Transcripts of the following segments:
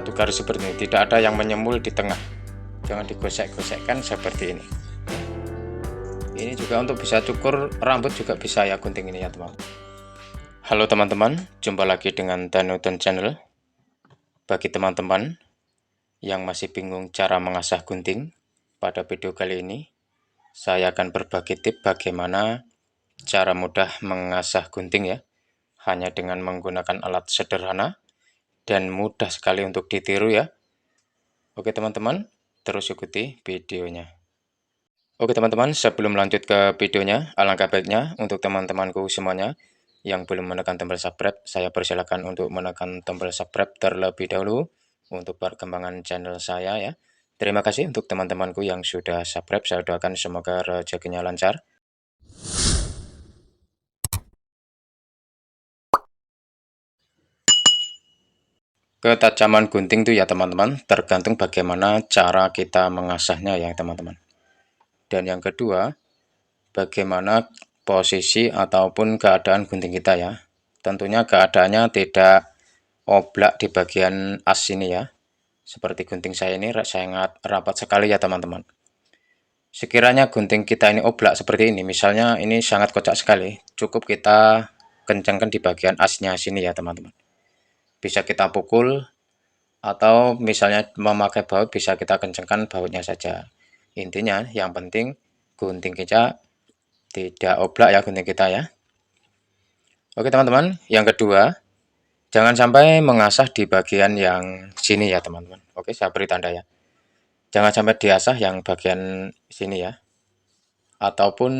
satu garis seperti ini, tidak ada yang menyembul di tengah. Jangan digosek-gosekkan seperti ini. Ini juga untuk bisa cukur rambut juga bisa ya gunting ini ya teman. Halo teman-teman, jumpa lagi dengan Danutan Channel. Bagi teman-teman yang masih bingung cara mengasah gunting, pada video kali ini saya akan berbagi tips bagaimana cara mudah mengasah gunting ya, hanya dengan menggunakan alat sederhana dan mudah sekali untuk ditiru ya. Oke teman-teman, terus ikuti videonya. Oke teman-teman, sebelum lanjut ke videonya, alangkah baiknya untuk teman-temanku semuanya yang belum menekan tombol subscribe, saya persilakan untuk menekan tombol subscribe terlebih dahulu untuk perkembangan channel saya ya. Terima kasih untuk teman-temanku yang sudah subscribe, saya doakan semoga rezekinya lancar. Ketajaman gunting itu ya teman-teman, tergantung bagaimana cara kita mengasahnya ya teman-teman. Dan yang kedua, bagaimana posisi ataupun keadaan gunting kita ya. Tentunya keadaannya tidak oblak di bagian as ini ya. Seperti gunting saya ini sangat rapat sekali ya teman-teman. Sekiranya gunting kita ini oblak seperti ini, misalnya ini sangat kocak sekali, cukup kita kencangkan di bagian asnya sini ya teman-teman. Bisa kita pukul atau misalnya memakai baut bisa kita kencangkan bautnya saja. Intinya yang penting gunting kita tidak oblak ya gunting kita ya. Oke teman-teman, yang kedua, jangan sampai mengasah di bagian yang sini ya teman-teman. Oke, saya beri tanda ya. Jangan sampai diasah yang bagian sini ya. Ataupun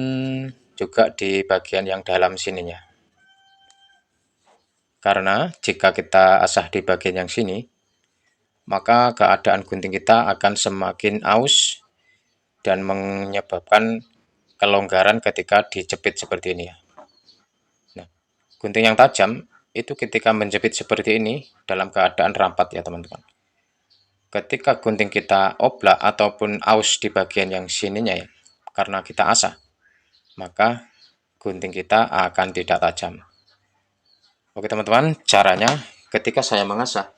juga di bagian yang dalam sininya. Karena jika kita asah di bagian yang sini, maka keadaan gunting kita akan semakin aus dan menyebabkan kelonggaran ketika dijepit seperti ini ya. Nah, gunting yang tajam itu ketika menjepit seperti ini dalam keadaan rapat ya teman-teman. Ketika gunting kita oblak ataupun aus di bagian yang sininya ya, karena kita asah, maka gunting kita akan tidak tajam. Oke teman-teman, caranya ketika saya mengasah,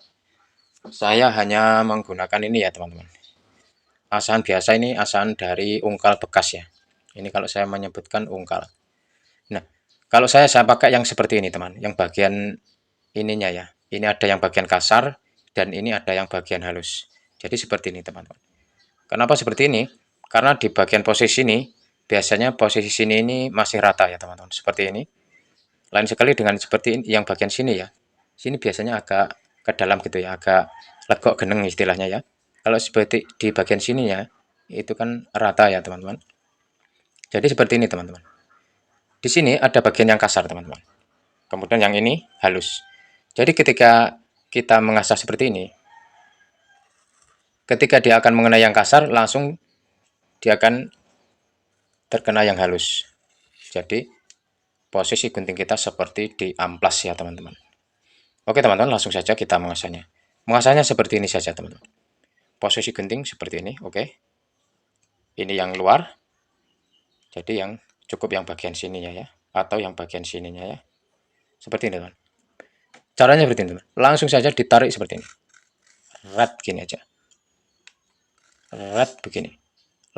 saya hanya menggunakan ini ya teman-teman. Asahan biasa ini asahan dari ungkal bekas ya. Ini kalau saya menyebutkan ungkal. Nah, kalau saya pakai yang seperti ini teman, yang bagian ininya ya. Ini ada yang bagian kasar dan ini ada yang bagian halus. Jadi seperti ini teman-teman. Kenapa seperti ini? Karena di bagian posisi ini, biasanya posisi sini ini masih rata ya teman-teman. Seperti ini. Lain sekali dengan seperti ini, yang bagian sini ya. Sini biasanya agak ke dalam gitu ya, agak legok geneng istilahnya ya. Kalau seperti di bagian sininya, itu kan rata ya teman-teman. Jadi seperti ini teman-teman. Di sini ada bagian yang kasar teman-teman. Kemudian yang ini halus. Jadi ketika kita mengasah seperti ini, ketika dia akan mengenai yang kasar, langsung dia akan terkena yang halus. Jadi posisi gunting kita seperti di amplas ya teman-teman. Oke teman-teman, langsung saja kita mengasahnya. Mengasahnya seperti ini saja teman-teman. Posisi gunting seperti ini, oke. Ini yang luar, jadi yang cukup yang bagian sininya ya, atau yang bagian sininya ya. Seperti ini teman. Caranya seperti ini teman. Langsung saja ditarik seperti ini. Red gini aja. Red begini.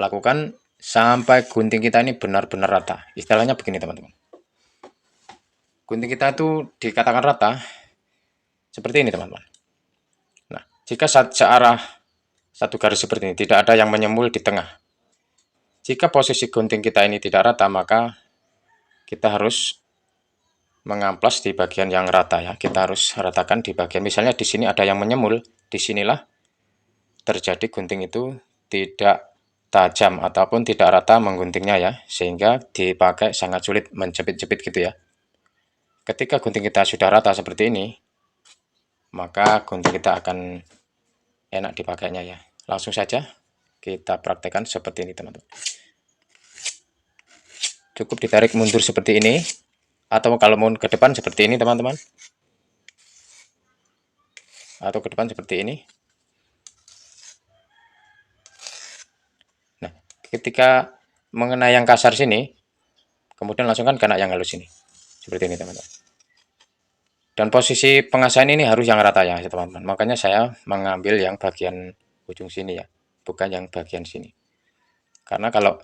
Lakukan sampai gunting kita ini benar-benar rata. Istilahnya begini teman-teman. Gunting kita itu dikatakan rata seperti ini teman-teman. Nah, jika searah satu garis seperti ini, tidak ada yang menyembul di tengah. Jika posisi gunting kita ini tidak rata, maka kita harus mengamplas di bagian yang rata ya. Kita harus ratakan di bagian, misalnya di sini ada yang menyembul, disinilah terjadi gunting itu tidak tajam ataupun tidak rata mengguntingnya ya, sehingga dipakai sangat sulit menjepit-jepit gitu ya. Ketika gunting kita sudah rata seperti ini, maka gunting kita akan enak dipakainya ya. Langsung saja kita praktekkan seperti ini teman-teman. Cukup ditarik mundur seperti ini, atau kalau mau ke depan seperti ini teman-teman, atau ke depan seperti ini. Nah, ketika mengenai yang kasar sini, kemudian langsung kan kena yang halus ini, seperti ini teman-teman. Dan posisi pengasahan ini harus yang rata ya teman-teman. Makanya saya mengambil yang bagian ujung sini ya, bukan yang bagian sini. Karena kalau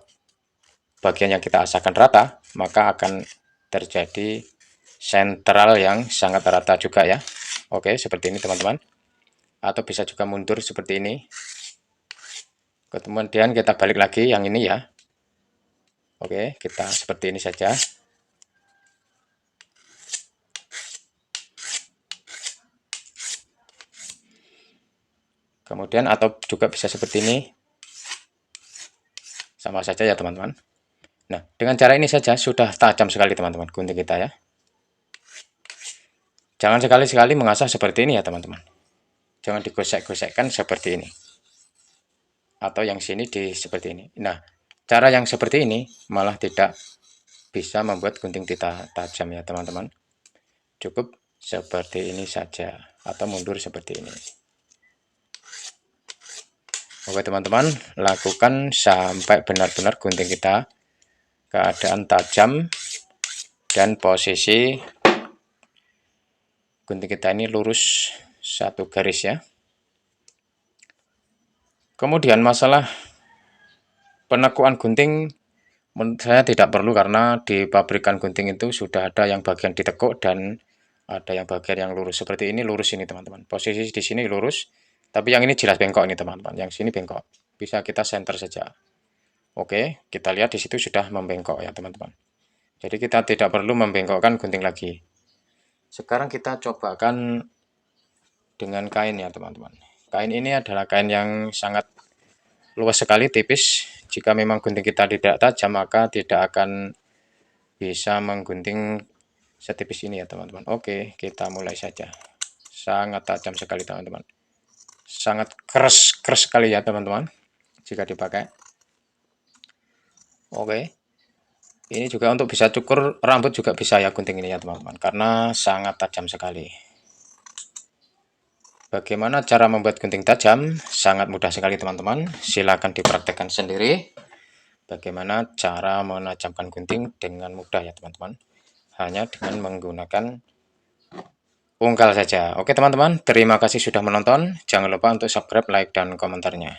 bagian yang kita asahkan rata, maka akan terjadi sentral yang sangat rata juga ya. Oke, seperti ini teman-teman. Atau bisa juga mundur seperti ini. Kemudian kita balik lagi yang ini ya. Oke, kita seperti ini saja. Kemudian atau juga bisa seperti ini. Sama saja ya teman-teman. Nah, dengan cara ini saja sudah tajam sekali teman-teman gunting kita ya. Jangan sekali-sekali mengasah seperti ini ya teman-teman. Jangan digosek-gosekkan seperti ini. Atau yang sini seperti ini. Nah, cara yang seperti ini malah tidak bisa membuat gunting kita tajam ya teman-teman. Cukup seperti ini saja atau mundur seperti ini. Oke teman-teman, lakukan sampai benar-benar gunting kita keadaan tajam dan posisi gunting kita ini lurus satu garis ya. Kemudian masalah penekuan gunting menurut saya tidak perlu, karena di pabrikan gunting itu sudah ada yang bagian ditekuk dan ada yang bagian yang lurus. Seperti ini lurus ini teman-teman. Posisi di sini lurus, tapi yang ini jelas bengkok ini teman-teman. Yang sini bengkok. Bisa kita center saja. Oke, kita lihat di situ sudah membengkok ya teman-teman. Jadi kita tidak perlu membengkokkan gunting lagi. Sekarang kita cobakan dengan kain ya teman-teman. Kain ini adalah kain yang sangat luas sekali, tipis. Jika memang gunting kita tidak tajam, maka tidak akan bisa menggunting setipis ini ya teman-teman. Oke, kita mulai saja. Sangat tajam sekali teman-teman. Sangat keras sekali ya teman-teman jika dipakai. Oke. Ini juga untuk bisa cukur rambut juga bisa ya gunting ini ya teman-teman, karena sangat tajam sekali. Bagaimana cara membuat gunting tajam? Sangat mudah sekali teman-teman. Silahkan dipraktekkan sendiri. Bagaimana cara menajamkan gunting dengan mudah ya teman-teman. Hanya dengan menggunakan ungkal saja. Oke teman-teman, terima kasih sudah menonton. Jangan lupa untuk subscribe, like, dan komentarnya.